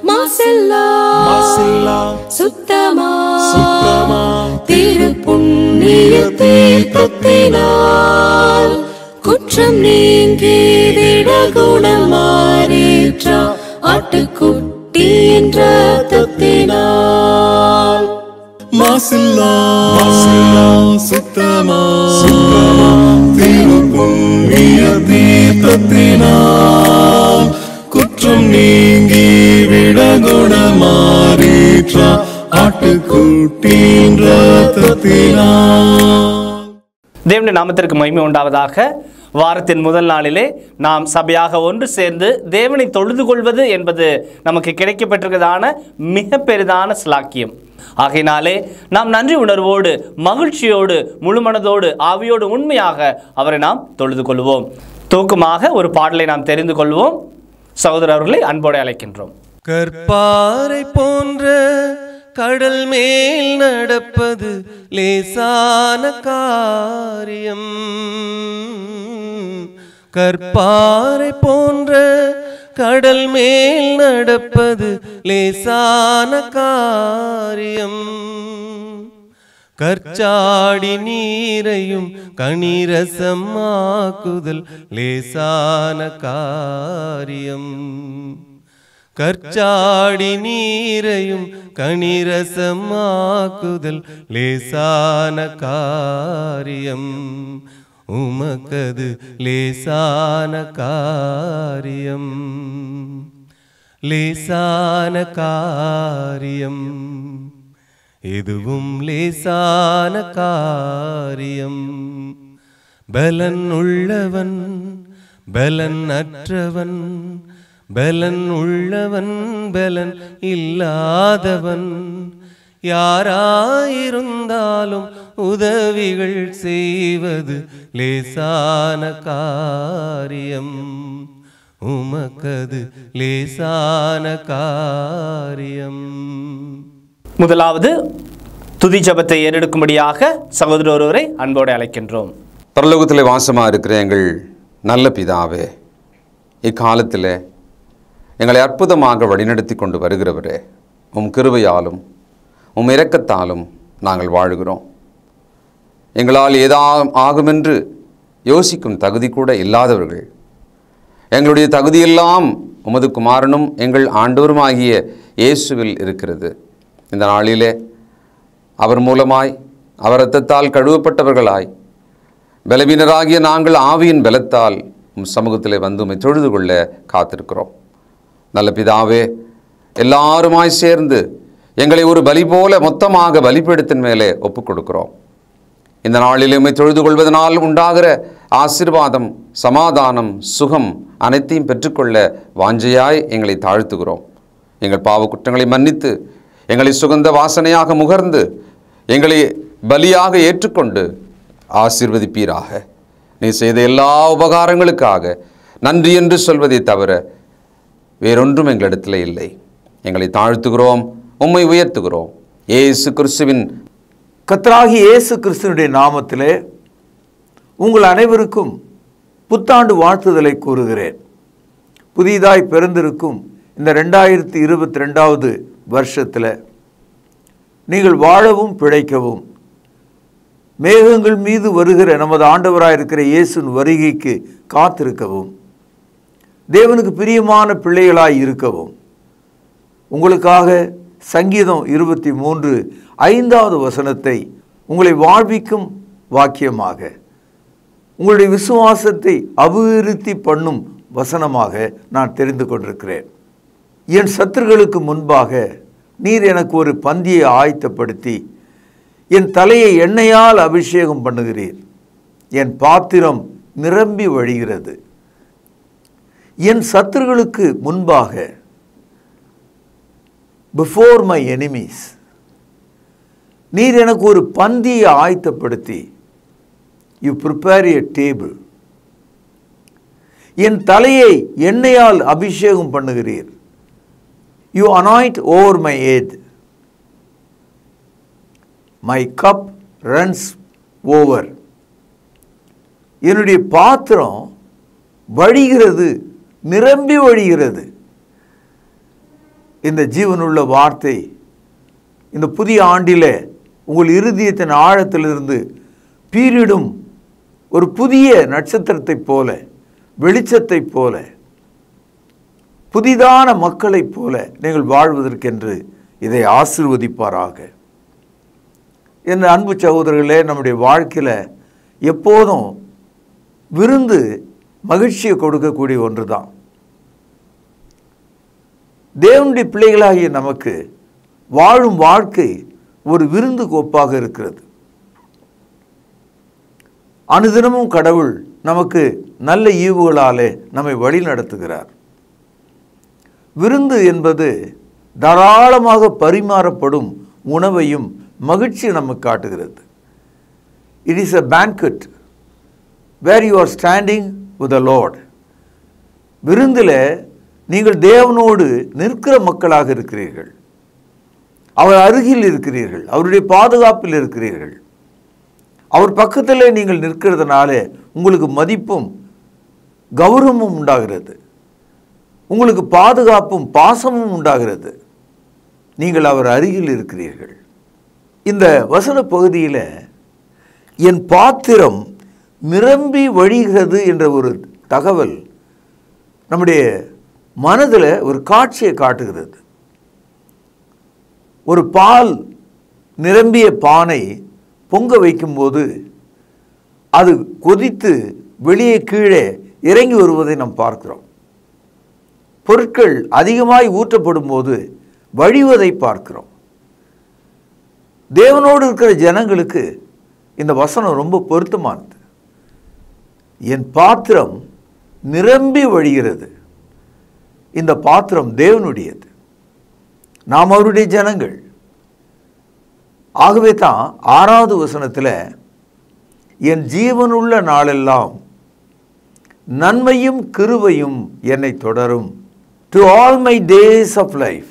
மாசில்லா சுத்தமா திருப்புண்ணிய தீர்த்தத்தினால் குற்றம் நீங்கி விடகுணம் மாறேற்ற ஆட்டுக்குட்டியின் இரத்தத்தினால் மாசில்லா சுத்தமா திருப்புண்ணிய தீர்த்தத்தினால் குற்றம் நீங்கி விடகுணம் மாறேற்ற ஆட்டுக்குட்டியின் இரத்தத்தினால். தேவனுடைய நாமத்திற்கு மகிமை உண்டாவதாக. வாரத்தின் முதல் நாளிலே நாம் சபையாக ஒன்று சேர்ந்து தேவனை தொழுது கொள்வது என்பது நமக்கு கிடைக்கப்பட்டிருக்கிறதான மிக பெரிதான ஸ்லாக்கியம். ஆகையினாலே நாம் நன்றி உணர்வோடு மகிழ்ச்சியோடு முழுமனதோடு ஆவியோடு உண்மையாக அவரை நாம் தொழுது கொள்வோம். தூக்கமாக ஒரு பாடலை நாம் தெரிந்து கொள்வோம். சகோதரர்களை அன்போடு அழைக்கின்றோம். கற்பாறை போன்ற கடல் மேல் நடப்பது லேசான காரியம். கற்பாறை போன்ற கடல் மேல் நடப்பது லேசான காரியம். கற்சாடி நீரையும் கனிரசமாக்குதல் லேசான காரியம். கற்சாடி நீரையும் கனிரசமாக்குதல் லேசான காரியம். உமக்கது லேசான காரியம், லேசான காரியம். எதுவும் லேசான காரியம். பலன் உள்ளவன் பலன் அற்றவன், பலன் உள்ளவன் பலன் இல்லாதவன், யாராயிருந்தாலும் உதவிகள் செய்வது லேசான காரியம். உமக்கது லேசான காரியம். முதலாவது துதி ஜெபத்தை ஏறெடுக்கும்படியாக சகோதரர் ஒருவரை அன்போடு அழைக்கின்றோம். பரலோகத்தில் வாசமாக இருக்கிற எங்கள் நல்ல பிதாவே, இக்காலத்தில் எங்களை அற்புதமாக வழிநடத்தி கொண்டு வருகிறவரே, உம் கிருபையாலும் உம் இரக்கத்தாலும் நாங்கள் வாழுகிறோம். எங்களால் ஆகுமென்று யோசிக்கும் தகுதி கூட இல்லாதவர்கள், எங்களுடைய தகுதியெல்லாம் உமது குமாரனும் எங்கள் ஆண்டவருமாகிய இயேசுவில் இருக்கிறது. இந்த நாளிலே அவர் மூலமாய் அவர் இரத்தத்தால் கழுவப்பட்டவர்களாய் பலவீனராகிய நாங்கள் ஆவியின் பலத்தால் உம் சமூகத்திலே வந்து உம்மை தொழுது கொள்ள காத்திருக்கிறோம். நல்ல பிதாவே, எல்லாருமாய் சேர்ந்து எங்களை ஒரு பலி போல மொத்தமாக பலிபீடத்தின் மேலே ஒப்புக் கொடுக்கிறோம். இந்த நாளில் உம்மை தொழுது கொள்வதனால் உண்டாகிற ஆசீர்வாதம், சமாதானம், சுகம் அனைத்தையும் பெற்றுக்கொள்ள வாஞ்சையாய் எங்களை தாழ்த்துகிறோம். எங்கள் பாவ குற்றங்களை மன்னித்து எங்களை சுகந்த வாசனையாக முகர்ந்து எங்களை பலியாக ஏற்றுக்கொண்டு ஆசீர்வதிப்பீராக. நீ செய்த எல்லா உபகாரங்களுக்காக நன்றி என்று சொல்வதை தவிர வேறொன்றும் எங்களிடத்தில் இல்லை. எங்களை தாழ்த்துகிறோம், உம்மை உயர்த்துகிறோம். இயேசு கிறிஸ்துவின் கர்த்தராகிய இயேசு கிறிஸ்துவினுடைய நாமத்திலே உங்கள் அனைவருக்கும் புத்தாண்டு வாழ்த்துதலை கூறுகிறேன். புதிதாய் பிறந்திருக்கும் இந்த 2022வது வருஷத்தில் நீங்கள் வாழவும் பிழைக்கவும், மேகங்கள் மீது வருகிற நமது ஆண்டவராயிருக்கிற இயேசுவின் வருகைக்கு காத்திருக்கவும், தேவனுக்கு பிரியமான பிள்ளைகளாய் இருக்கவும், உங்களுக்காக சங்கீதம் 23:5வது வசனத்தை உங்களை வாழ்விக்கும் வாக்கியமாக, உங்களுடைய விசுவாசத்தை அபிவிருத்தி பண்ணும் வசனமாக நான் தெரிந்து கொண்டிருக்கிறேன். என் சத்துருக்களுக்கு முன்பாக நீர் எனக்கு ஒரு பந்தியை ஆயத்தப்படுத்தி என் தலையை எண்ணெயால் அபிஷேகம் பண்ணுகிறீர். என் பாத்திரம் நிரம்பி வழிகிறது. என் சத்துருக்களுக்கு முன்பாக, பிஃபோர் மை எனிமீஸ், நீர் எனக்கு ஒரு பந்தியை ஆயத்தப்படுத்தி, யூ ப்ரிப்பேர் எ டேபிள். என் தலையை எண்ணெயால் அபிஷேகம் பண்ணுகிறீர். You anoint over my head. My cup runs over. என்னுடைய பாத்திரம் வழிகிறது, நிரம்பி வழிகிறது. இந்த ஜீவனுள்ள வார்த்தை இந்த புதிய ஆண்டிலே உங்கள் இருதயத்தின் ஆழத்திலிருந்து பீரிடும் ஒரு புதிய நட்சத்திரத்தைப் போல, வெளிச்சத்தைப் போல, புதிதான மக்களைப் போல நீங்கள் வாழ்வதற்கென்று இதை ஆசீர்வதிப்பாராக. என் அன்பு சகோதரர்களே, நம்முடைய வாழ்க்கையில் எப்போதும் விருந்து மகிழ்ச்சியை கொடுக்கக்கூடிய ஒன்று தான். தேவனுடைய பிள்ளைகளாகிய நமக்கு வாழும் வாழ்க்கை ஒரு விருந்து கோப்பாக இருக்கிறது. அனுதினமும் கடவுள் நமக்கு நல்ல ஈவுகளாலே நம்மை வழி நடத்துகிறார். விருந்து என்பது தாராளமாக பரிமாறப்படும் உணவையும் மகிழ்ச்சி நமக்கு காட்டுகிறது. It is a banquet where you are standing with the Lord. விருந்தில் நீங்கள் தேவனோடு நிற்கிற மக்களாக இருக்கிறீர்கள். அவர் அருகில் இருக்கிறீர்கள், அவருடைய பாதுகாப்பில் இருக்கிறீர்கள். அவர் பக்கத்திலே நீங்கள் நிற்கிறதுனால உங்களுக்கு மதிப்பும் கௌரவமும் உண்டாகிறது, உங்களுக்கு பாதுகாப்பும் பாசமும் உண்டாகிறது. நீங்கள் அவர் அருகில் இருக்கிறீர்கள். இந்த வசன பகுதியில் என் பாத்திரம் நிரம்பி வழிகிறது என்ற ஒரு தகவல் நம்முடைய மனதில் ஒரு காட்சியை காட்டுகிறது. ஒரு பால் நிரம்பிய பானை பொங்க வைக்கும்போது அது கொதித்து வெளியே கீழே இறங்கி வருவதை நாம் பார்க்கிறோம். பொருட்கள் அதிகமாய் ஊற்றப்படும் போது வழிவதை பார்க்கிறோம். தேவனோடு இருக்கிற ஜனங்களுக்கு இந்த வசனம் ரொம்ப பொருத்தமானது. என் பாத்திரம் நிரம்பி வழிகிறது. இந்த பாத்திரம் தேவனுடையது, நாம் அவருடைய ஜனங்கள். ஆகவே தான் 6வது வசனத்தில் என் ஜீவனுள்ள நாளெல்லாம் நன்மையும் கிருபையும் என்னை தொடரும். To all my days of life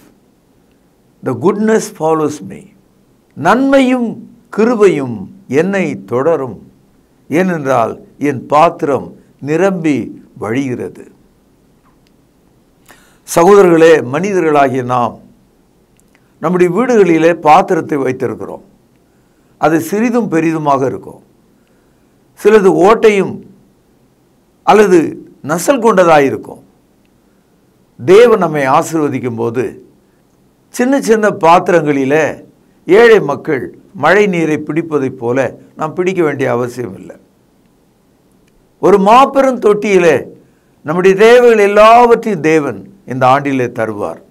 the goodness follows me. நன்மையும் கிருபையும் என்னை தொடரும். ஏனென்றால் என் பாத்திரம் நிரம்பி வழிகிறது. சகோதரர்களே, மனிதர்களாகிய நாம் நம்முடைய வீடுகளிலே பாத்திரத்தை வைத்திருக்கிறோம். அது சிறிதும் பெரிதுமாக இருக்கும். சிலது ஓட்டையும் அல்லது நசல் கொண்டதாக இருக்கும். தேவன் நம்மை ஆசீர்வதிக்கும் போது சின்ன சின்ன பாத்திரங்களில் ஏழை மக்கள் மழை நீரை பிடிப்பதைப் போல நாம் பிடிக்க வேண்டிய அவசியம் இல்லை. ஒரு மாபெரும் தொட்டியில் நம்முடைய தேவைகள் எல்லாவற்றையும் தேவன் இந்த ஆண்டிலே தருவார்.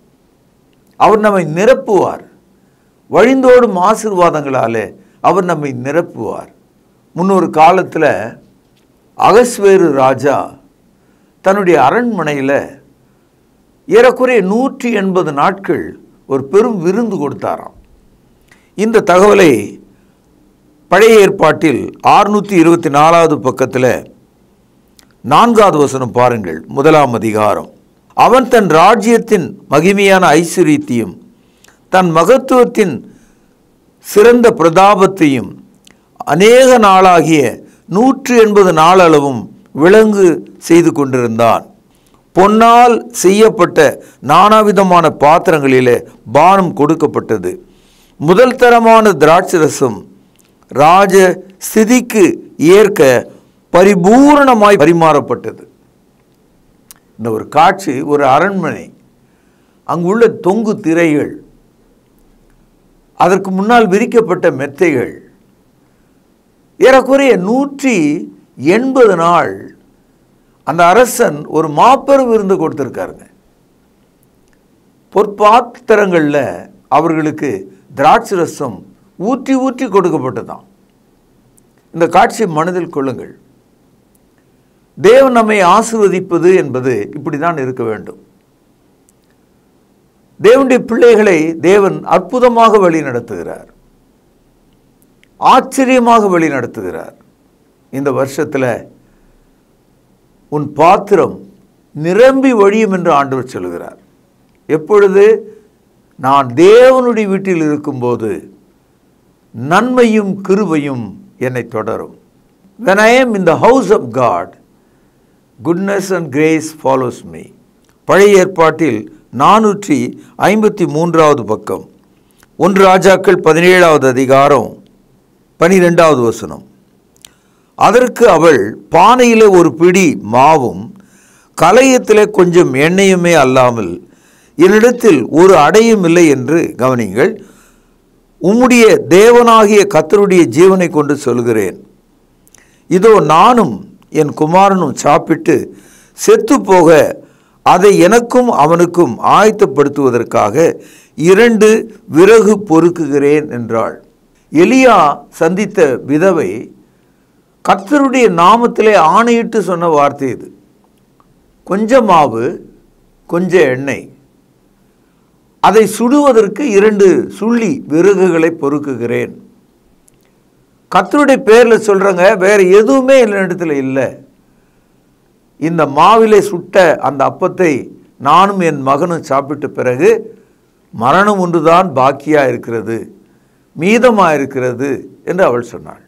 அவர் நம்மை நிரப்புவார். வழிந்தோடும் ஆசீர்வாதங்களாலே அவர் நம்மை நிரப்புவார். முன்னொரு காலத்தில் அகஸ்வேரு ராஜா தன்னுடைய அரண்மனையில் ஏறக்குறைய 180 நாட்கள் ஒரு பெரும் விருந்து கொடுத்தாராம். இந்த தகவலை பழைய ஏற்பாட்டில் 624வது பக்கத்தில் 4வது வசனம் பாருங்கள். 1ஆம் அதிகாரம். அவன் தன் ராஜ்யத்தின் மகிமையான ஐஸ்வரியத்தையும் தன் மகத்துவத்தின் சிறந்த பிரதாபத்தையும் அநேக நாளாகிய 180 நாளளவும் விளங்கு செய்து கொண்டிருந்தான். பொன்னால் செய்யப்பட்ட நானாவிதமான பாத்திரங்களிலே பானம் கொடுக்கப்பட்டது. முதல் தரமான திராட்சரசம் ராஜ ஸ்திதிக்கு ஏற்க பரிபூரணமாய் பரிமாறப்பட்டது. இந்த ஒரு காட்சி, ஒரு அரண்மனை, அங்குள்ள தொங்கு திரைகள், அதற்கு முன்னால் விரிக்கப்பட்ட மெத்தைகள், ஏறக்குறைய 180 நாள் அந்த அரசன் ஒரு மாபெரும் விருந்து கொடுத்திருக்காருங்க. பொற்பாத்திரங்களில் அவர்களுக்கு திராட்சரசம் ஊற்றி ஊற்றி கொடுக்கப்பட்டதான். இந்த காட்சியை மனதில் கொள்ளுங்கள். தேவன் நம்மை ஆசீர்வதிப்பது என்பது இப்படி தான் இருக்க வேண்டும். தேவனுடைய பிள்ளைகளை தேவன் அற்புதமாக வழி நடத்துகிறார், ஆச்சரியமாக வழி நடத்துகிறார். இந்த வருஷத்தில் உன் பாத்திரம் நிரம்பி வழியும் என்று ஆண்டவர் சொல்கிறார். எப்பொழுது? நான் தேவனுடைய வீட்டில் இருக்கும்போது நன்மையும் கிருபையும் என்னை தொடரும். When I am in the house of God, goodness and grace follows me. பழைய ஏற்பாட்டில் 453 பக்கம். 1 ராஜாக்கள் 17வது அதிகாரம் 12வது வசனம். அதற்கு அவள், பானையிலே ஒரு பிடி மாவும் கலயத்திலே கொஞ்சம் எண்ணெயுமே அல்லாமல் என்னிடத்தில் ஒரு அடையும் இல்லை என்று கவனிங்கள். உம்முடைய தேவனாகிய கர்த்தருடைய ஜீவனை கொண்டு சொல்கிறேன், இதோ நானும் என் குமாரனும் சாப்பிட்டு செத்துப்போக அதை எனக்கும் அவனுக்கும் ஆயத்தப்படுத்துவதற்காக 2 விறகு பொறுக்குகிறேன் என்றாள். எலியா சந்தித்த விதவை கர்த்தருடைய நாமத்திலே ஆணையிட்டு சொன்ன வார்த்தை இது. கொஞ்சம் மாவு, கொஞ்சம் எண்ணெய், அதை சுடுவதற்கு 2 சுள்ளி விறகுகளை பொறுக்குகிறேன். கர்த்தருடைய பேரில் சொல்கிறங்க, வேறு எதுவுமே என்னிடத்தில் இல்லை. இந்த மாவிலே சுட்ட அந்த அப்பத்தை நானும் என் மகனும் சாப்பிட்ட பிறகு மரணம் ஒன்றுதான் பாக்கியாக இருக்கிறது, மீதமாக இருக்கிறது என்று அவள் சொன்னாள்.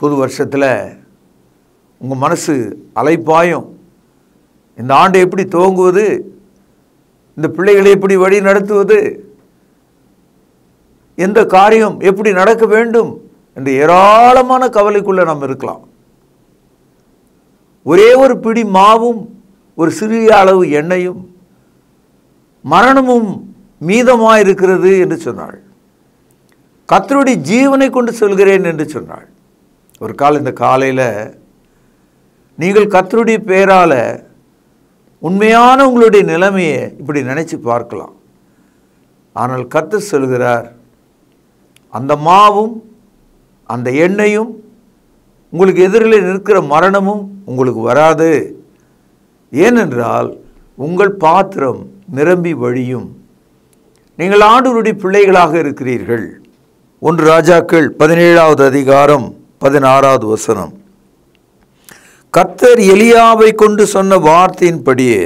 புது வருஷத்தில் உங்கள் மனசு அலைப்பாயும். இந்த ஆண்டை எப்படி துவங்குவது, இந்த பிள்ளைகளை எப்படி வழி நடத்துவது, எந்த காரியம் எப்படி நடக்க வேண்டும் என்று ஏராளமான கவலைக்குள்ளே நாம் இருக்கலாம். ஒரே ஒரு பிடி மாவும் ஒரு சிறிய அளவு எண்ணெயும் மரணமும் மீதமாக இருக்கிறது என்று சொன்னாள். கர்த்தருடைய ஜீவனை கொண்டு சொல்கிறேன் என்று சொன்னாள். ஒரு இந்த காலையில் நீங்கள் கர்த்தருடைய பேரால் உண்மையான உங்களுடைய நிலைமையை இப்படி நினைச்சு பார்க்கலாம். ஆனால் கர்த்தர் சொல்கிறார், அந்த மாவும் அந்த எண்ணெயும் உங்களுக்கு எதிரில் நிற்கிற மரணமும் உங்களுக்கு வராது. ஏனென்றால் உங்கள் பாத்திரம் நிரம்பி வழியும். நீங்கள் ஆண்டவருடைய பிள்ளைகளாக இருக்கிறீர்கள். 1 ராஜாக்கள் 17வது அதிகாரம் 16வது வசனம். கர்த்தர் எலியாவை கொண்டு சொன்ன வார்த்தையின்படியே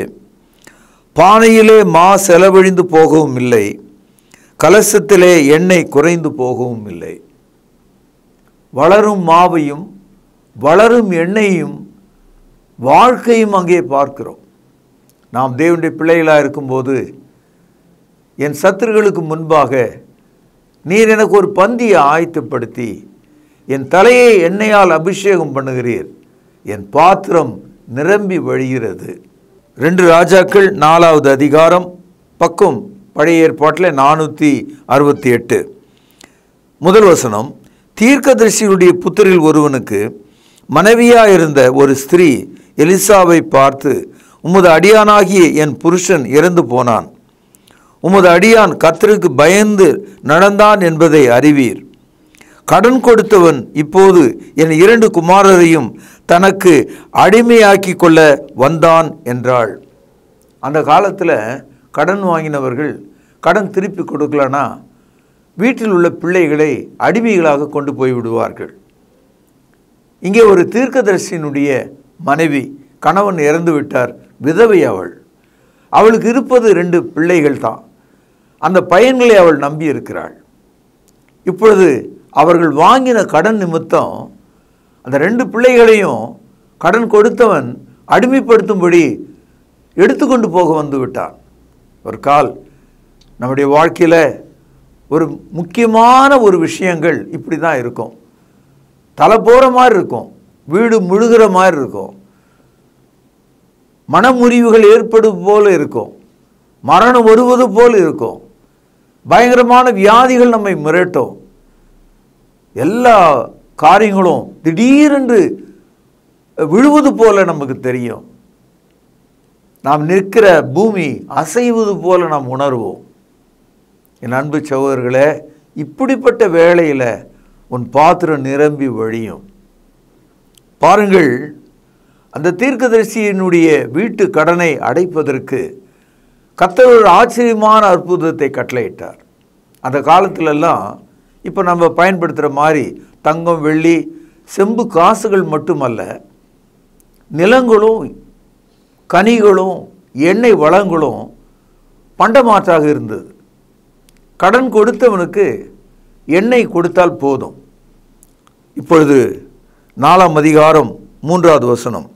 பானையிலே மா செலவழிந்து போகவும் இல்லை, கலசத்திலே எண்ணெய் குறைந்து போகவும் இல்லை. வளரும் மாவையும் வளரும் எண்ணெயையும் வாழ்க்கையும் அங்கே பார்க்கிறோம். நாம் தேவனுடைய பிள்ளைகளாக இருக்கும்போது, என் சத்துருக்களுக்கு முன்பாக நீர் எனக்கு ஒரு பந்தியை ஆயத்தப்படுத்தி என் தலையை எண்ணெயால் அபிஷேகம் பண்ணுகிறீர், என் பாத்திரம் நிரம்பி வழிகிறது. 2 ராஜாக்கள் 4வது அதிகாரம் பக்கம் பழைய ஏற்பாட்டில் 468. முதல் வசனம். தீர்க்கதரிசியுடைய புத்திரில் ஒருவனுக்கு மனைவியாயிருந்த ஒரு ஸ்திரீ எலிசாவை பார்த்து, உமது அடியானாகிய என் புருஷன் இறந்து போனான், உமது அடியான் கர்த்தருக்கு பயந்து நடந்தான் என்பதை அறிவீர். கடன் கொடுத்தவன் இப்போது என் 2 குமாரரையும் தனக்கு அடிமையாக்கி கொள்ள வந்தான் என்றாள். அந்த காலத்தில் கடன் வாங்கினவர்கள் கடன் திருப்பி கொடுக்கலனா வீட்டில் உள்ள பிள்ளைகளை அடிமைகளாக கொண்டு போய் விடுவார்கள். இங்கே ஒரு தீர்க்கதரிசியினுடைய மனைவி, கணவன் இறந்து விட்டார், விதவை அவள். அவளுக்கு இருப்பது 2 பிள்ளைகள் தான். அந்த பையன்களை அவள் நம்பி இருக்கிறாள். இப்பொழுது அவர்கள் வாங்கின கடன் நிமித்தம் அந்த 2 பிள்ளைகளையும் கடன் கொடுத்தவன் அடிமைப்படுத்தும்படி எடுத்துக்கொண்டு போக வந்து விட்டான். ஒரு நம்முடைய வாழ்க்கையில் ஒரு முக்கியமான ஒரு விஷயங்கள் இப்படி தான் இருக்கும். தலை போகிற மாதிரி இருக்கும், வீடு முழுகிற மாதிரி இருக்கும், மனமுறிவுகள் ஏற்படுவது போல இருக்கும், மரணம் வருவது போல இருக்கும், பயங்கரமான வியாதிகள் நம்மை மிரட்டும். எல்லா காரியங்களும் திடீரென்று விழுவது போல நமக்கு தெரியும். நாம் நிற்கிற பூமி அசைவது போல நாம் உணர்வோம். என் அன்பு சகோதரர்களே, இப்படிப்பட்ட வேளையில் உன் பாத்திரம் நிரம்பி வழியும். பாருங்கள், அந்த தீர்க்கதரிசியினுடைய வீட்டு கடனை அடைப்பதற்கு கர்த்தர் ஒரு ஆச்சரியமான அற்புதத்தை கட்டளையிட்டார். அந்த காலத்திலெல்லாம் இப்போ நம்ம பயன்படுத்துகிற மாதிரி தங்கம், வெள்ளி, செம்பு காசுகள் மட்டுமல்ல, நிலங்களும் கனிகளும் எண்ணெய் வளங்களும் பண்டமாற்றாக இருந்தது. கடன் கொடுத்தவனுக்கு எண்ணெய் கொடுத்தால் போதும். இப்பொழுது 4ஆம் அதிகாரம் 3வது வசனம்.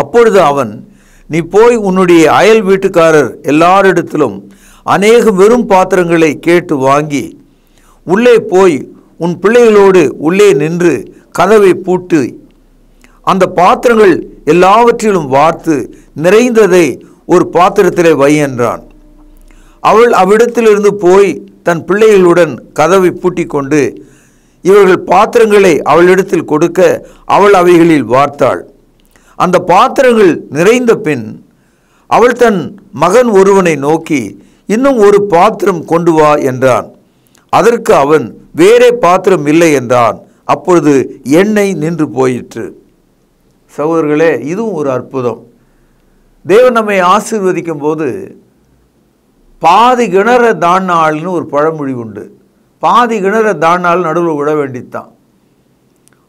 அப்பொழுது அவன், நீ போய் உன்னுடைய அயல் வீட்டுக்காரர் எல்லாரிடத்திலும் அநேக வெறும் பாத்திரங்களை கேட்டு வாங்கி உள்ளே போய் உன் பிள்ளைகளோடு உள்ளே நின்று கதவை பூட்டி அந்த பாத்திரங்கள் எல்லாவற்றிலும் வார்த்து நிறைந்ததை ஒரு பாத்திரத்திலே வை என்றான். அவள் அவ்விடத்திலிருந்து போய் தன் பிள்ளைகளுடன் கதவை பூட்டி கொண்டு இவர்கள் பாத்திரங்களை அவளிடத்தில் கொடுக்க அவள் அவைகளில் வார்த்தாள். அந்த பாத்திரங்கள் நிறைந்த பின் அவள் தன் மகன் ஒருவனை நோக்கி, இன்னும் ஒரு பாத்திரம் கொண்டு வா என்றான். அதற்கு அவன், வேறே பாத்திரம் இல்லை என்றான். அப்பொழுது எண்ணெய் நின்று போயிற்று. சகோதரர்களே, இதுவும் ஒரு அற்புதம். தேவன் நம்மை ஆசீர்வதிக்கும் போது பாதி கிணற தாண்டாள்னு ஒரு பழமொழி உண்டு. பாதி கிணற தாண்டாள் நடுவில் விட வேண்டித்தான்.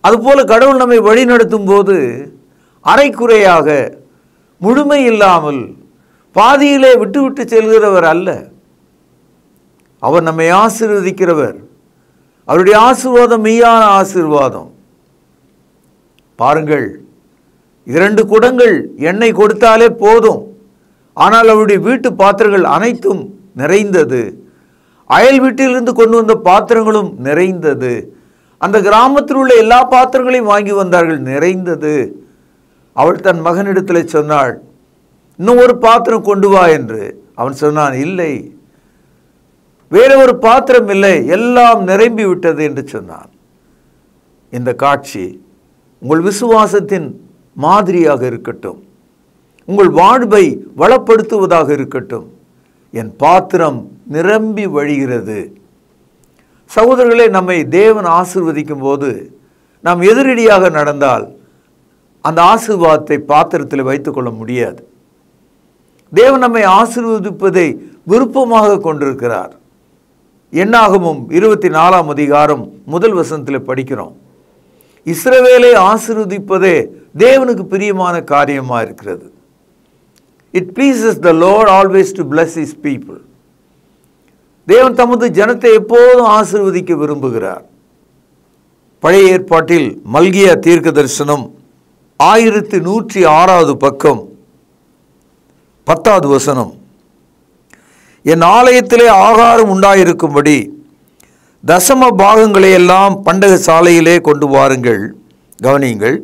அதுபோல் கடவுள் நம்மை வழி நடத்தும் போது அரைக்குறையாக முழுமை இல்லாமல் பாதியிலே விட்டு விட்டு செல்கிறவர் அல்ல. அவர் நம்மை ஆசீர்வதிக்கிறவர். அவருடைய ஆசீர்வாதம் மெய்யான ஆசீர்வாதம். பாருங்கள், 2 குடங்கள் எண்ணெய் கொடுத்தாலே போதும். ஆனால் அவருடைய வீட்டு பாத்திரங்கள் அனைத்தும் நிறைந்தது. அயல் வீட்டிலிருந்து கொண்டு வந்த பாத்திரங்களும் நிறைந்தது. அந்த கிராமத்தில் உள்ள எல்லா பாத்திரங்களையும் வாங்கி வந்தார்கள், நிறைந்தது. அவள் தன் மகனிடத்தில் சொன்னாள், இன்னும் ஒரு பாத்திரம் கொண்டு வா என்று. அவன் சொன்னான், இல்லை, வேற ஒரு பாத்திரம் இல்லை, எல்லாம் நிரம்பி விட்டது என்று சொன்னான். இந்த காட்சி உங்கள் விசுவாசத்தின் மாதிரியாக இருக்கட்டும், உங்கள் வாழ்வை வளப்படுத்துவதாக இருக்கட்டும். என் பாத்திரம் நிரம்பி வழிகிறது. சகோதரர்களே, நம்மை தேவன் ஆசீர்வதிக்கும் போது நாம் எதிரடியாக நடந்தால் அந்த ஆசீர்வாதத்தை பாத்திரத்தில் வைத்துக்கொள்ள முடியாது. தேவன் நம்மை ஆசீர்வதிப்பதை விருப்பமாக கொண்டிருக்கிறார். என்னாகமும் 24ஆம் அதிகாரம் 1 வசனத்தில் படிக்கிறோம், இஸ்ரவேலை ஆசீர்வதிப்பதே தேவனுக்கு பிரியமான காரியமாக இருக்கிறது. It pleases the Lord always to bless his people. தேவன் தமது ஜனத்தை எப்போதும் ஆசீர்வதிக்க விரும்புகிறார். பழைய ஏற்பாட்டில் மல்கியா தீர்க்க தரிசனம் 1106வது பக்கம் 10வது வசனம், என் ஆலயத்திலே ஆகாரம் உண்டாயிருக்கும்படி தசம பாகங்களை எல்லாம் பண்டக சாலையிலே கொண்டு வாருங்கள். கவனியுங்கள்,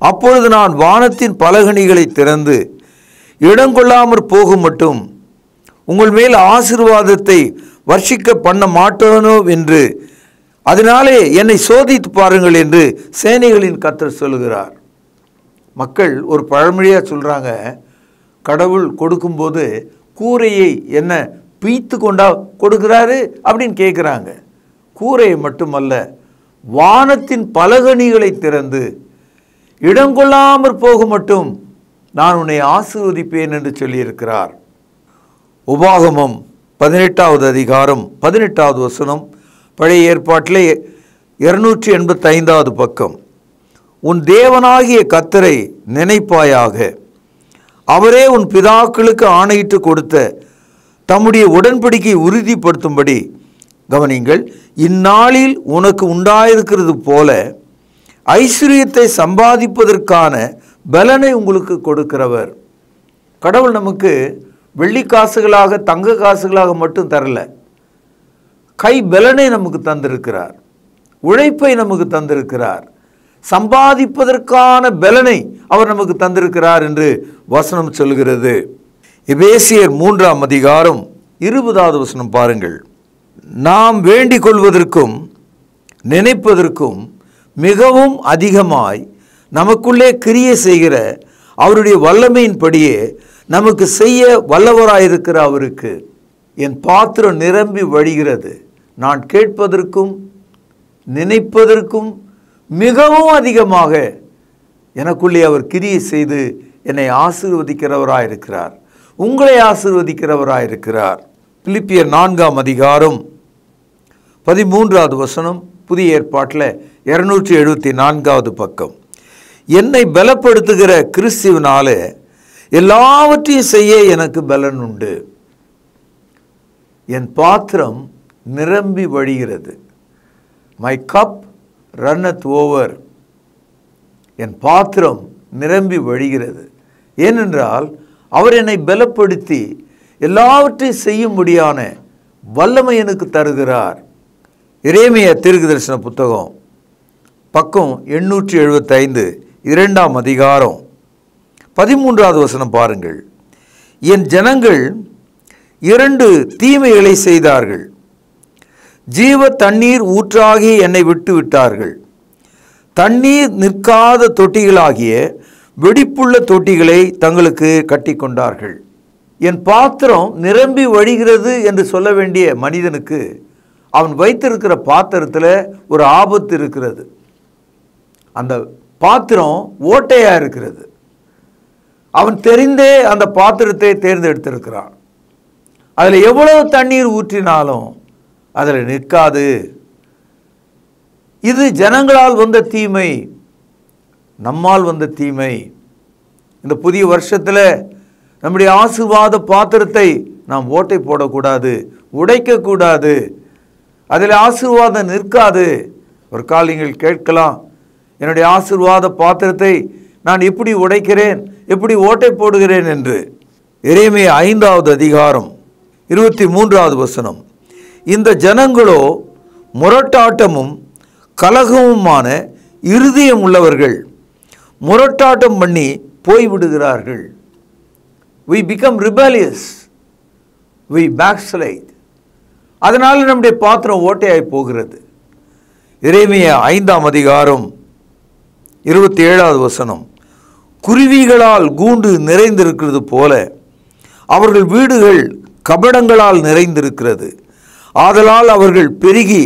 அப்பொழுது நான் வானத்தின் பலகணிகளை திறந்து இடங்கொள்ளாமற் போகும் மட்டும் உங்கள் மேல் ஆசீர்வாதத்தை வர்ஷிக்க பண்ண மாட்டோனோ என்று, அதனாலே என்னை சோதித்து பாருங்கள் என்று சேனைகளின் கர்த்தர் சொல்லுகிறார். மக்கள் ஒரு பழமொழியாக சொல்கிறாங்க, கடவுள் கொடுக்கும்போது கூரையை என்ன பீத்து கொண்டா கொடுக்குறாரு அப்படின்னு கேட்குறாங்க. கூரையை மட்டுமல்ல, வானத்தின் பலகணிகளை திறந்து இடங்கொள்ளாமற் போக மட்டும் நான் உன்னை ஆசீர்வதிப்பேன் என்று சொல்லியிருக்கிறார். உபாகமம் 18வது அதிகாரம் 18வது வசனம், பழைய ஏற்பாட்டிலே 285வது பக்கம், உன் தேவனாகிய கர்த்தரை நினைப்பாயாக, அவரே உன் பிதாக்களுக்கு ஆணையிட்டு கொடுத்த தம்முடைய உடன்படிக்கை உறுதிப்படுத்தும்படி, கவனிங்கள், இந்நாளில் உனக்கு உண்டாயிருக்கிறது போல ஐஸ்வர்யத்தை சம்பாதிப்பதற்கான பலனை உங்களுக்கு கொடுக்கிறவர். கடவுள் நமக்கு வெள்ளி காசுகளாக தங்க காசுகளாக மட்டும் தரல, கை பலனை நமக்கு தந்திருக்கிறார், உழைப்பை நமக்கு தந்திருக்கிறார், சம்பாதிப்பதற்கான பலனை அவர் நமக்கு தந்திருக்கிறார் என்று வசனம் சொல்கிறது. எபேசியர் 3ஆம் அதிகாரம் 20வது வசனம் பாருங்கள், நாம் வேண்டிக் கொள்வதற்கும் நினைப்பதற்கும் மிகவும் அதிகமாய் நமக்குள்ளே கிரியை செய்கிற அவருடைய வல்லமையின்படியே நமக்கு செய்ய வல்லவராயிருக்கிற அவருக்கு என் பாத்திரம் நிரம்பி வழிகிறது. நான் கேட்பதற்கும் நினைப்பதற்கும் மிகவும் அதிகமாக எனக்குள்ளே அவர் கிரியை செய்து என்னை ஆசீர்வதிக்கிறவராயிருக்கிறார், உங்களை ஆசீர்வதிக்கிறவராயிருக்கிறார். பிலிப்பியர் 4ஆம் அதிகாரம் 13வது வசனம், புதிய ஏற்பாட்டில் 274வது பக்கம், என்னை பலப்படுத்துகிற கிறிஸ்துவினாலே எல்லாவற்றையும் செய்ய எனக்கு பலன் உண்டு. என் பாத்திரம் நிரம்பி வழிகிறது. My cup runneth over. என் பாத்திரம் நிரம்பி வழிகிறது. ஏனென்றால் அவர் என்னை பலப்படுத்தி எல்லாவற்றையும் செய்யும்படியான வல்லமை எனக்கு தருகிறார். எரேமியா தீர்க்கதரிசன புத்தகம் பக்கம் 875 2ஆம் அதிகாரம் 13வது வசனம் பாருங்கள். என் ஜனங்கள் 2 தீமைகளை செய்தார்கள். ஜீவ தண்ணீர் ஊற்றாகி என்னை விட்டு விட்டார்கள். தண்ணீர் நிற்காத தொட்டிகளாகிய வெடிப்புள்ள தொட்டிகளை தங்களுக்கு கட்டி கொண்டார்கள். என் பாத்திரம் நிரம்பி வழிகிறது என்று சொல்ல வேண்டிய மனிதனுக்கு அவன் வைத்திருக்கிற பாத்திரத்தில் ஒரு ஆபத்து இருக்கிறது. அந்த பாத்திரம் ஓட்டையாக இருக்கிறது. அவன் தெரிந்தே அந்த பாத்திரத்தை தேர்ந்தெடுத்திருக்கிறான். அதில் எவ்வளவு தண்ணீர் ஊற்றினாலும் அதில் நிற்காது. இது ஜனங்களால் வந்த தீமை, நம்மால் வந்த தீமை. இந்த புதிய வருஷத்தில் நம்முடைய ஆசீர்வாத பாத்திரத்தை நாம் ஓட்டை போடக்கூடாது, உடைக்கக்கூடாது. அதில் ஆசீர்வாதம் நிற்காது. ஒரு கால் நீங்கள் கேட்கலாம், என்னுடைய ஆசீர்வாத பாத்திரத்தை நான் எப்படி உடைக்கிறேன், எப்படி ஓட்டை போடுகிறேன் என்று. எரேமியா 5வது அதிகாரம் 23வது வசனம். இந்த ஜனங்களோ முரட்டாட்டமும் கலகமுமான இருதயம் உள்ளவர்கள், முரட்டாட்டம் பண்ணி போய்விடுகிறார்கள். We become rebellious, we backslide. அதனால் நம்முடைய பாத்திரம் ஓட்டையாய் போகிறது. எரேமியா 5ஆம் அதிகாரம் 27வது வசனம். குருவிகளால் கூண்டு நிறைந்திருக்கிறது போல அவர்கள் வீடுகள் கபடங்களால் நிறைந்திருக்கிறது. ஆதலால் அவர்கள் பெருகி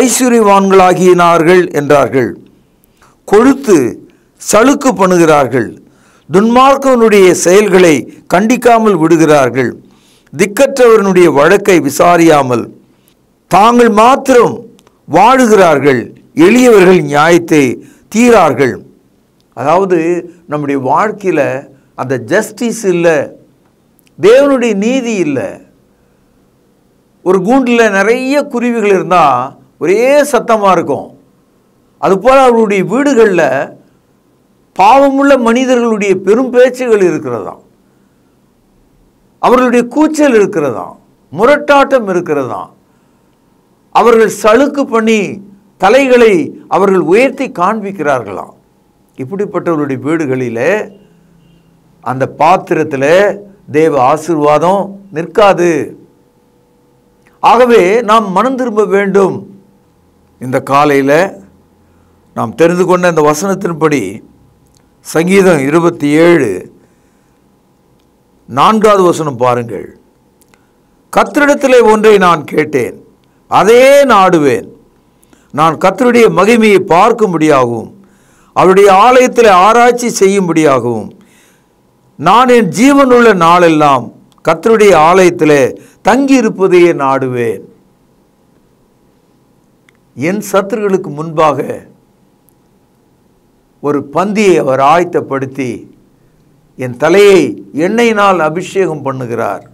ஐஸ்வர்யவான்களாகினார்கள் என்றார்கள். கொழுத்து சலுக்கு பண்ணுகிறார்கள். துன்மார்க்கவனுடைய செயல்களை கண்டிக்காமல் விடுகிறார்கள். திக்கற்றவனுடைய வழக்கை விசாரியாமல் தாங்கள் மாத்திரம் வாழுகிறார்கள். எளியவர்கள் நியாயத்தை தீரார்கள். அதாவது நம்முடைய வாழ்க்கையில் அந்த ஜஸ்டிஸ் இல்லை, தேவனுடைய நீதி இல்லை. ஒரு கூண்டில் நிறைய குருவிகள் இருந்தால் ஒரே சத்தமாக இருக்கும். அதுபோல் அவர்களுடைய வீடுகளில் பாவமுள்ள மனிதர்களுடைய பெரும் பேச்சுகள் இருக்கிறதாம், அவர்களுடைய கூச்சல் இருக்கிறதாம், முரட்டாட்டம் இருக்கிறதாம். அவர்கள் சலுக்கு பண்ணி தலைகளை அவர்கள் உயர்த்தி காண்பிக்கிறார்களாம். இப்படிப்பட்டவர்களுடைய வீடுகளில் அந்த பாத்திரத்தில் தேவ ஆசீர்வாதம் நிற்காது. ஆகவே நாம் மனம் திரும்ப வேண்டும். இந்த காலையில் நாம் தெரிந்து கொண்ட இந்த வசனத்தின்படி சங்கீதம் 27 4வது வசனம் பாருங்கள். கர்த்தரிடத்திலே ஒன்றை நான் கேட்டேன், அதையே நாடுவேன். நான் கர்த்தருடைய மகிமையை பார்க்கும்படியாகவும் அவருடைய ஆலயத்தில் ஆராய்ச்சி செய்யும்படியாகவும் நான் என் ஜீவனுள்ள நாளெல்லாம் கர்த்தருடைய ஆலயத்தில் தங்கி இருப்பதையே நாடுவேன். என் சத்துருக்களுக்கு முன்பாக ஒரு பந்தியை அவர் ஆயத்தப்படுத்தி என் தலையை எண்ணெயினால் அபிஷேகம் பண்ணுகிறார்.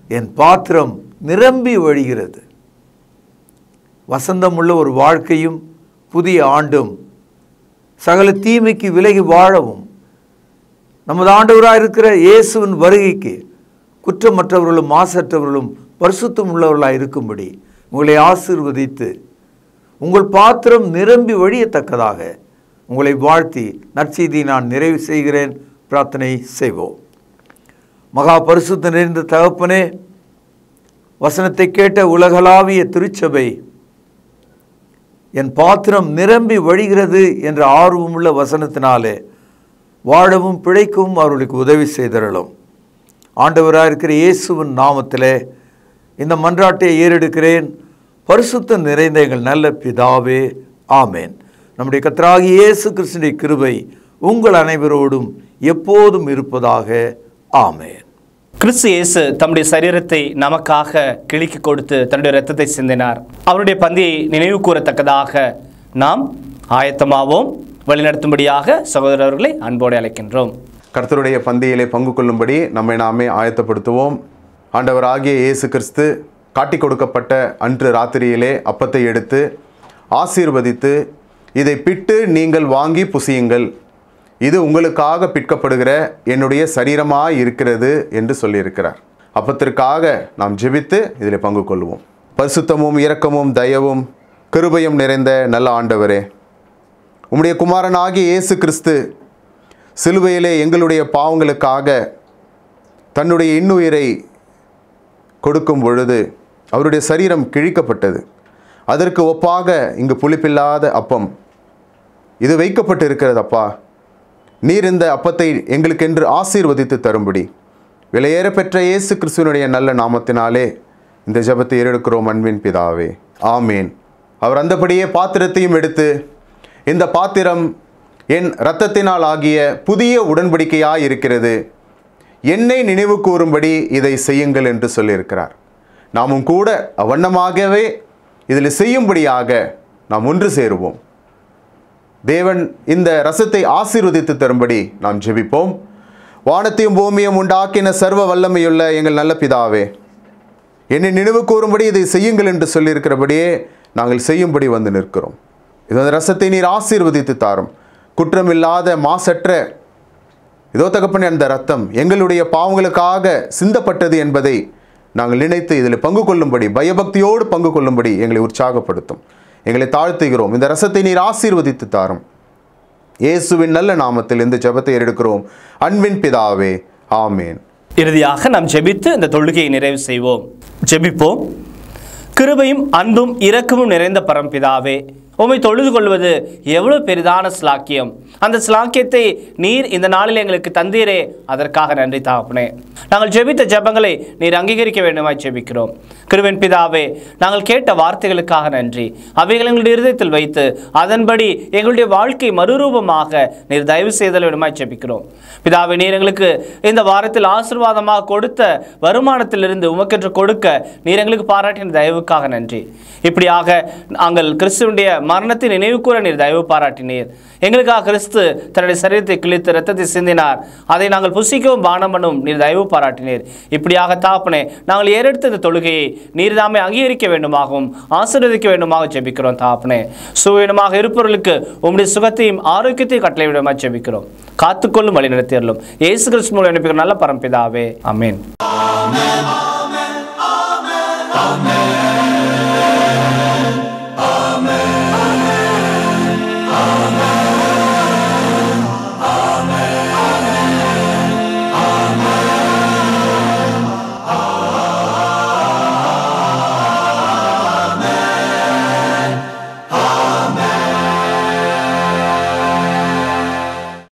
என் பாத்திரம் நிரம்பி வழிகிறது. வசந்தமுள்ள ஒரு வாழ்க்கையும் புதிய ஆண்டும் சகல தீமைக்கு விலகி வாழவும் நமது ஆண்டவராக இருக்கிற இயேசுவின் வருகைக்கு குற்றமற்றவர்களும் மாசற்றவர்களும் பரிசுத்தம் உள்ளவர்களாக இருக்கும்படி உங்களை ஆசீர்வதித்து உங்கள் பாத்திரம் நிரம்பி வழியத்தக்கதாக உங்களை வாழ்த்தி நற்செய்தியை நான் நிறைவு செய்கிறேன். பிரார்த்தனை செய்வோம். மகா பரிசுத்த நிறைந்த தகப்பனே, வசனத்தை கேட்ட உலகளாவிய திருச்சபை என் பாத்திரம் நிரம்பி வழிகிறது என்ற ஆர்வமுள்ள வசனத்தினாலே வாழவும் பிழைக்கவும் அவர்களுக்கு உதவி செய்தரலும். ஆண்டவராக இருக்கிற இயேசுவின் நாமத்திலே இந்த மன்றாட்டை ஏறெடுக்கிறேன். பரிசுத்த நிறைந்த எங்கள் நல்ல பிதாவே, ஆமேன். நம்முடைய கர்த்தராகிய இயேசு கிறிஸ்துவின் கிருபை உங்கள் அனைவரோடும் எப்போதும் இருப்பதாக. ஆமேன். கிறிஸ்து இயேசு தம்முடைய சரீரத்தை நமக்காக கிழிக்கு கொடுத்து தன்னுடைய இரத்தத்தை சிந்தினார். அவருடைய பந்தியை நினைவு கூறத்தக்கதாக நாம் ஆயத்தமாவோம். வழிநடத்தும்படியாக சகோதரர்களை அன்போடு அழைக்கின்றோம். கர்த்தருடைய பந்தியிலே பங்கு கொள்ளும்படி நம்மை நாமே ஆயத்தப்படுத்துவோம். ஆண்டவராகிய இயேசு கிறிஸ்து காட்டி கொடுக்கப்பட்ட அன்று ராத்திரியிலே அப்பத்தை எடுத்து ஆசீர்வதித்து, இதை பிட்டு நீங்கள் வாங்கி புசியுங்கள், இது உங்களுக்காக பிற்கப்படுகிற என்னுடைய சரீரமாய் இருக்கிறது என்று சொல்லியிருக்கிறார். அப்பத்திற்காக நாம் ஜெபித்து இதில் பங்கு கொள்வோம். பரிசுத்தமும் இரக்கமும் தயவும் கிருபையும் நிறைந்த நல்ல ஆண்டவரே, உம்முடைய குமாரனாகிய இயேசு கிறிஸ்து சிலுவையிலே எங்களுடைய பாவங்களுக்காக தன்னுடைய இன்னுயிரை கொடுக்கும் பொழுது அவருடைய சரீரம் கிழிக்கப்பட்டது. அதற்கு ஒப்பாக இங்கு புளிப்பில்லாத அப்பம் இது வைக்கப்பட்டு இருக்கிறதப்பா. நீர் இந்த அப்பத்தை எங்களுக்கென்று ஆசீர்வதித்து தரும்படி விலையேற பெற்ற இயேசு கிறிஸ்துவனுடைய நல்ல நாமத்தினாலே இந்த ஜெபத்தை ஏறெடுக்கிறோம் அன்பின் பிதாவே, ஆமேன். அவர் அந்தபடியே பாத்திரத்தையும் எடுத்து, இந்த பாத்திரம் என் இரத்தத்தினால் ஆகிய புதிய உடன்படிக்கையாய் இருக்கிறது, என்னை நினைவு கூறும்படி இதை செய்யுங்கள் என்று சொல்லியிருக்கிறார். நாமும் கூட அவ்வண்ணமாகவே இதில் செய்யும்படியாக நாம் ஒன்று சேருவோம். தேவன் இந்த ரசத்தை ஆசீர்வதித்து தரும்படி நாம் ஜெபிப்போம். வானத்தையும் பூமியும் உண்டாக்கின சர்வ வல்லமையுள்ள எங்கள் நல்ல பிதாவே, என்னை நினைவு கூறும்படி இதை செய்யுங்கள் என்று சொல்லியிருக்கிறபடியே நாங்கள் செய்யும்படி வந்து நிற்கிறோம். இந்த ரசத்தை நீர் ஆசீர்வதித்து தாரும். குற்றமில்லாத மாசற்ற இதோ தகப்பனே, அந்த ரத்தம் எங்களுடைய பாவங்களுக்காக சிந்தப்பட்டது என்பதை நாங்கள் நினைத்து இதில் பங்கு கொள்ளும்படி, பயபக்தியோடு பங்கு கொள்ளும்படி எங்களை உற்சாகப்படுத்தும். எங்களை தாழ்த்துகிறோம். இந்த ரசத்தை நீர் ஆசீர்வதித்து தாரும். இயேசுவின் நல்ல நாமத்தில் இந்த ஜெபத்தை எடுக்கிறோம் அன்பின் பிதாவே, ஆமேன். இறுதியாக நாம் ஜெபித்து இந்த தொழுகையை நிறைவு செய்வோம். ஜெபிப்போம். கிருபையும் அன்பும் இரக்கமும் நிறைந்த பரம்பிதாவே, உம்மை தொழுது கொள்வது எவ்வளவு பெரிதான ஸ்லாக்கியம். அந்த ஸ்லாக்கியத்தை நீர் இந்த நாளில் எங்களுக்கு தந்தீரே, அதற்காக நன்றி தகப்பனே. நாங்கள் ஜெபித்த ஜெபங்களை நீர் அங்கீகரிக்க வேண்டுமாய் ஜெபிக்கிறோம். கிருபையின் பிதாவே, நாங்கள் கேட்ட வார்த்தைகளுக்காக நன்றி. அவைகள் எங்களுடைய இருதயத்தில் வைத்து அதன்படி எங்களுடைய வாழ்க்கை மறுரூபமாக நீர் தயவு செய்தல் வேண்டுமாய் ஜெபிக்கிறோம். பிதாவே, நீர் எங்களுக்கு இந்த வாரத்தில் ஆசீர்வாதமாக கொடுத்த வருமானத்திலிருந்து உமக்கென்று கொடுக்க நீர் எங்களுக்கு பாராட்டின தயவுக்காக நன்றி. இப்படியாக நாங்கள் கிறிஸ்துவனுடைய மரணத்தை நினைவு கூற நீர் தயவு பாராட்டினீர். எங்களுக்காக கிறிஸ்து தன்னுடைய சரீரத்தை கிழித்து இரத்தத்தை சிந்தினார். அதை நாங்கள் புசிக்கவும் பானம் பண்ணவும் நீர் தயவு பாராட்டினீர். இப்படியாக தாப்பனே, நாங்கள் ஏறெடுத்த இந்த தொழுகையை நீர் தாமே அங்கீகரிக்க வேண்டுமாகவும் ஆசீர்வதிக்க வேண்டுமாக ஜெபிக்கிறோம். தாப்பனே, சுவீனமாக இருப்பவர்களுக்கு உம்முடைய சுகத்தையும் ஆரோக்கியத்தையும் கட்டளை விடமாக ஜெபிக்கிறோம். காத்துக்கொள்ளும் வழி நடத்தியறலும் இயேசு கிறிஸ்து மூலம் அனுப்புகிற நல்ல பரம்பிதாவே, ஆமென்.